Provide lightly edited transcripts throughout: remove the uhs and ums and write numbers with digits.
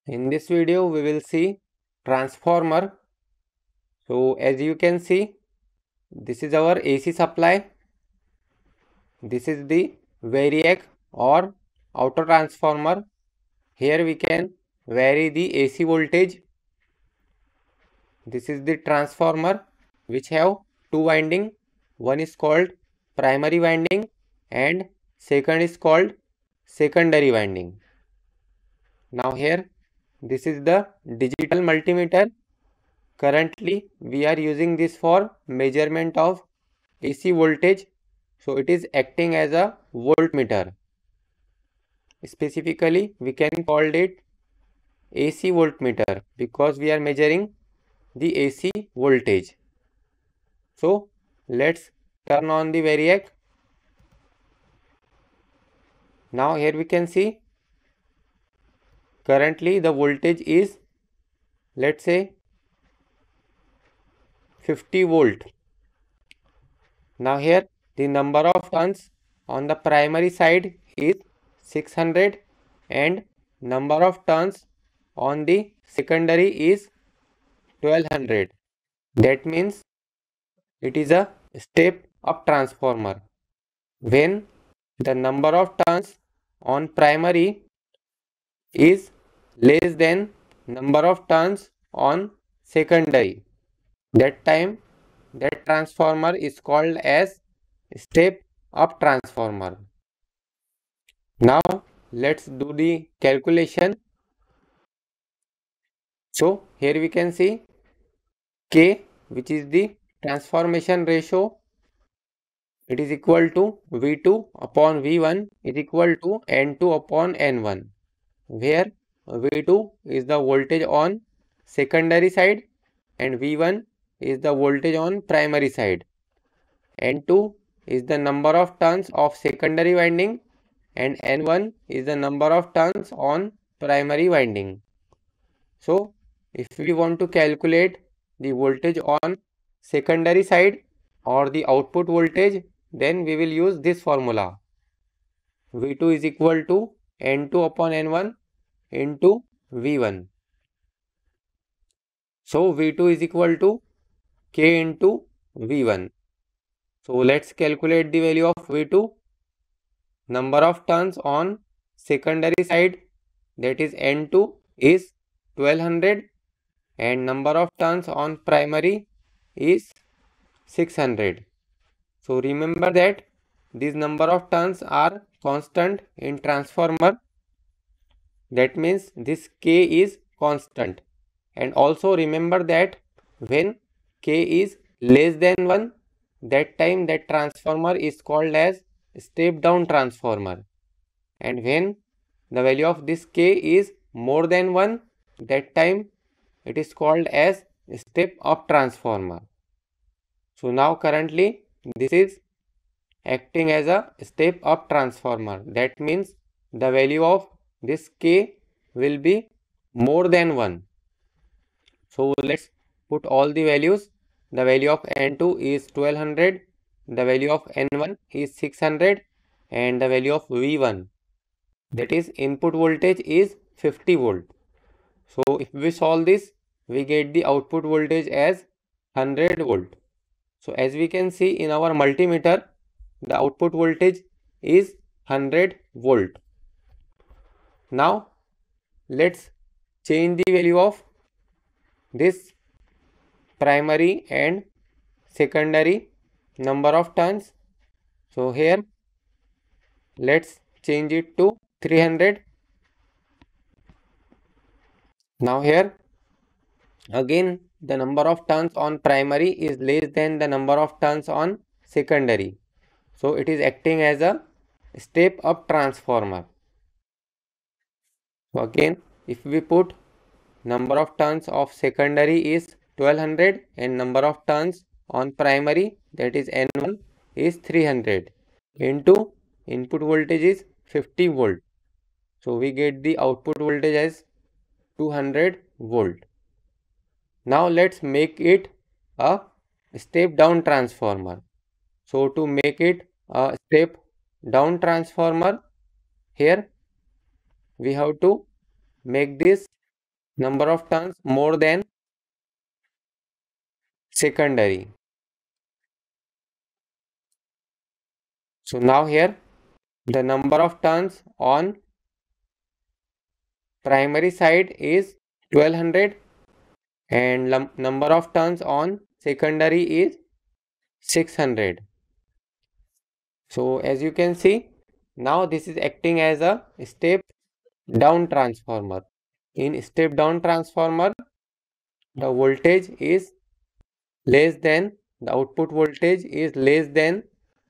In this video, we will see transformer. So as you can see, this is our AC supply. This is the variac or auto transformer. Here we can vary the AC voltage. This is the transformer which have two winding. One is called primary winding and second is called secondary winding. Now here, this is the digital multimeter. Currently, we are using this for measurement of AC voltage. So it is acting as a voltmeter. Specifically, we can call it AC voltmeter because we are measuring the AC voltage. So let's turn on the variac. Now here we can see currently the voltage is, let's say, 50 volt. Now here the number of turns on the primary side is 600 and number of turns on the secondary is 1200. That means it is a step up transformer. When the number of turns on primary is less than number of turns on secondary, that time that transformer is called as step up transformer. Now let's do the calculation. So here we can see K, which is the transformation ratio. It is equal to V2 upon V1 is equal to N2 upon N1, where V2 is the voltage on secondary side and V1 is the voltage on primary side. N2 is the number of turns of secondary winding and N1 is the number of turns on primary winding. So if we want to calculate the voltage on secondary side or the output voltage, then we will use this formula. V2 is equal to N2 upon N1 into V1. So V2 is equal to K into V1. So let's calculate the value of V2. Number of turns on secondary side, that is N2, is 1200 and number of turns on primary is 600. So remember that these number of turns are constant in transformer. That means this K is constant. And also remember that when K is less than 1, that time that transformer is called as step down transformer. And when the value of this K is more than 1, that time it is called as step up transformer. So now currently this is acting as a step up transformer. That means the value of this K will be more than 1. So let's put all the values. The value of N2 is 1200, the value of N1 is 600 and the value of V1, that is input voltage, is 50 volt. So if we solve this, we get the output voltage as 100 volt. So as we can see in our multimeter, the output voltage is 100 volt. Now let's change the value of this primary and secondary number of turns. So here let's change it to 300. Now here again the number of turns on primary is less than the number of turns on secondary. So it is acting as a step up transformer. So again, if we put number of turns of secondary is 1200 and number of turns on primary, that is N1, is 300 into input voltage is 50 volt. So we get the output voltage as 200 volt. Now let's make it a step down transformer. So to make it a step down transformer, here we have to make this number of turns more than secondary. So now here the number of turns on primary side is 1200 and number of turns on secondary is 600. So as you can see, now this is acting as a step down transformer. In step down transformer, the voltage is less than, the output voltage is less than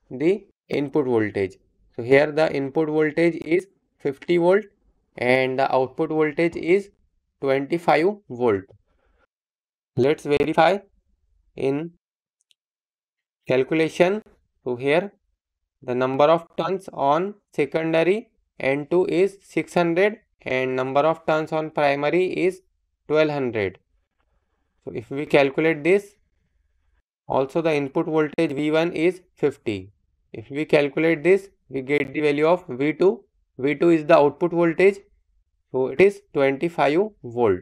the input voltage. So here the input voltage is 50 volt and the output voltage is 25 volt. Let's verify in calculation. So here the number of turns on secondary N2 is 600 and number of turns on primary is 1200. So if we calculate this, also the input voltage V1 is 50. If we calculate this, we get the value of V2. V2 is the output voltage, so it is 25 volt.